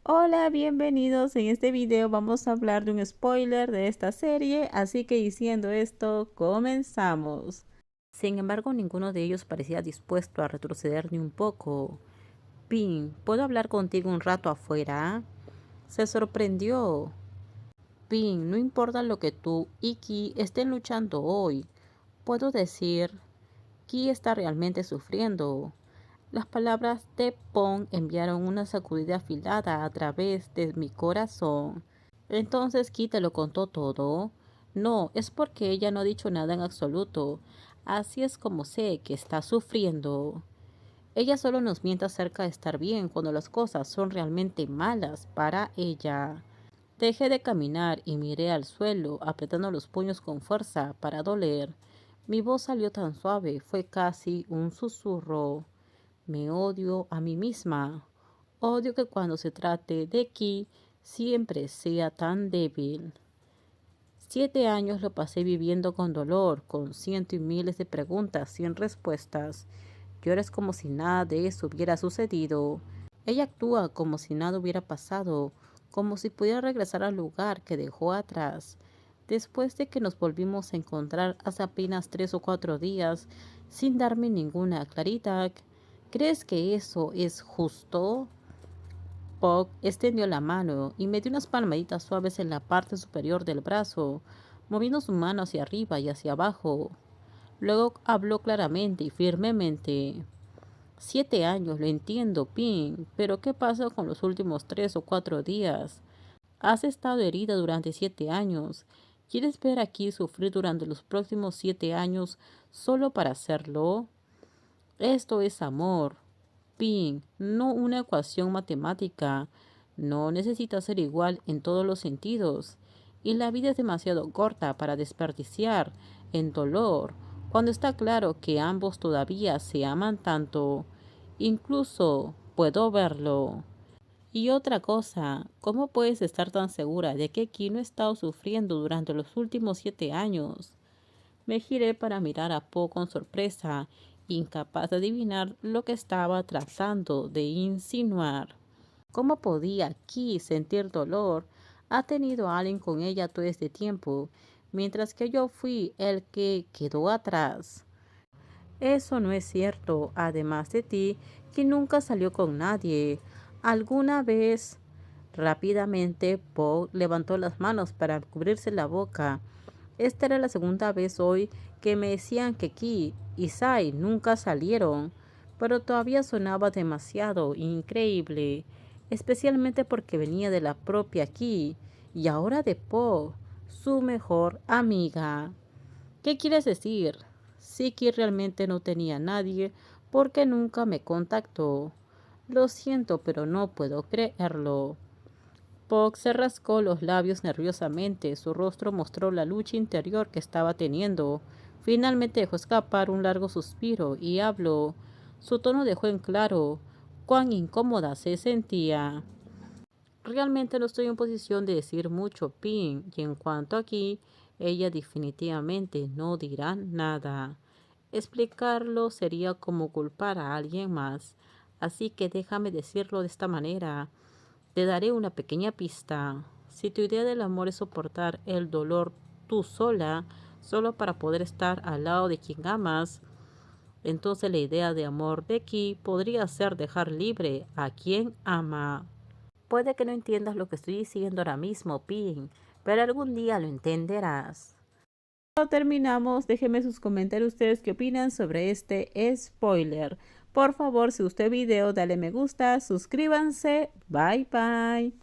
Hola, bienvenidos. En este video vamos a hablar de un spoiler de esta serie, así que diciendo esto, comenzamos. Sin embargo, ninguno de ellos parecía dispuesto a retroceder ni un poco. Pin, ¿puedo hablar contigo un rato afuera? Se sorprendió. Pin, no importa lo que tú y Ki estén luchando hoy. Puedo decir, Ki está realmente sufriendo. Las palabras de Pong enviaron una sacudida afilada a través de mi corazón. Entonces Ki te lo contó todo. No, es porque ella no ha dicho nada en absoluto. Así es como sé que está sufriendo. Ella solo nos miente acerca de estar bien cuando las cosas son realmente malas para ella. Dejé de caminar y miré al suelo, apretando los puños con fuerza para doler. Mi voz salió tan suave, fue casi un susurro. Me odio a mí misma. Odio que cuando se trate de Ki siempre sea tan débil. 7 años lo pasé viviendo con dolor, con cientos y miles de preguntas sin respuestas. Lloras como si nada de eso hubiera sucedido. Ella actúa como si nada hubiera pasado, como si pudiera regresar al lugar que dejó atrás. Después de que nos volvimos a encontrar hace apenas 3 o 4 días, sin darme ninguna claridad, ¿crees que eso es justo? Puck extendió la mano y me dio unas palmaditas suaves en la parte superior del brazo, moviendo su mano hacia arriba y hacia abajo. Luego habló claramente y firmemente. 7 años, lo entiendo, Pin, pero ¿qué pasa con los últimos 3 o 4 días? Has estado herida durante 7 años. ¿Quieres ver aquí sufrir durante los próximos 7 años solo para hacerlo? Esto es amor, Pin, no una ecuación matemática. No necesita ser igual en todos los sentidos. Y la vida es demasiado corta para desperdiciar en dolor, cuando está claro que ambos todavía se aman tanto. Incluso puedo verlo. Y otra cosa, ¿cómo puedes estar tan segura de que Ki no ha estado sufriendo durante los últimos 7 años? Me giré para mirar a Po con sorpresa, incapaz de adivinar lo que estaba tratando de insinuar. ¿Cómo podía Ki sentir dolor? Ha tenido a alguien con ella todo este tiempo, mientras que yo fui el que quedó atrás. Eso no es cierto. Además de ti, Ki nunca salió con nadie. ¿Alguna vez? Rápidamente, Po levantó las manos para cubrirse la boca. Esta era la segunda vez hoy que me decían que Ki y Sai nunca salieron, pero todavía sonaba demasiado increíble, especialmente porque venía de la propia Ki y ahora de Po, su mejor amiga. ¿Qué quieres decir? Sí, Ki realmente no tenía a nadie porque nunca me contactó. Lo siento, pero no puedo creerlo. Puck se rascó los labios nerviosamente. Su rostro mostró la lucha interior que estaba teniendo. Finalmente dejó escapar un largo suspiro y habló. Su tono dejó en claro cuán incómoda se sentía. Realmente no estoy en posición de decir mucho, Pin, y en cuanto aquí, ella definitivamente no dirá nada. Explicarlo sería como culpar a alguien más, así que déjame decirlo de esta manera. Te daré una pequeña pista. Si tu idea del amor es soportar el dolor tú sola, solo para poder estar al lado de quien amas, entonces la idea de amor de Ki podría ser dejar libre a quien ama. Puede que no entiendas lo que estoy diciendo ahora mismo, Pin, pero algún día lo entenderás. Cuando terminamos, déjenme sus comentarios ustedes qué opinan sobre este spoiler. Por favor, si gustó el video, dale me gusta, suscríbanse. Bye bye.